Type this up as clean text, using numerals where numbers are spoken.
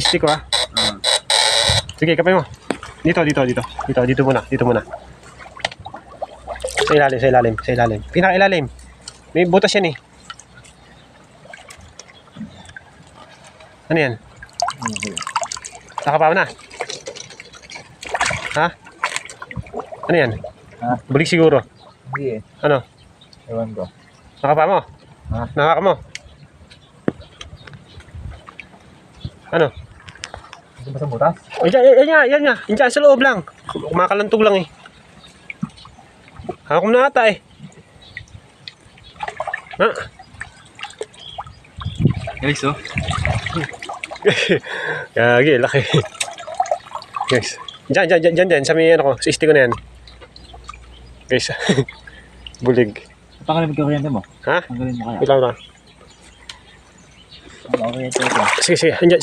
stick ko ha. Sige, kapay mo. Dito muna. Sa ilalim. Pinaka-ilalim. May butas yan eh. Ano yan? Nakapa mo na? Ha? Ano yan? Ha? Bulig siguro. Hindi eh. Ano? Ewan ko. Nakapa mo? Ha? Nakaka mo? Ano? Ito ba sa butas? Ay, yan nga. Yan sa loob lang. Kumakalantog lang eh. Hawak mo na ata eh. Ha? Guys, oh. Gagi, laki. Guys. Diyan. Sa may ano ko. Sa stick ko na yan. Guys. Bulig. Tanggalin mo kuryente mo. Ha? Tanggalin mo kaya. Wait lang na. Ang kuryente ko. Sige. Andiyan.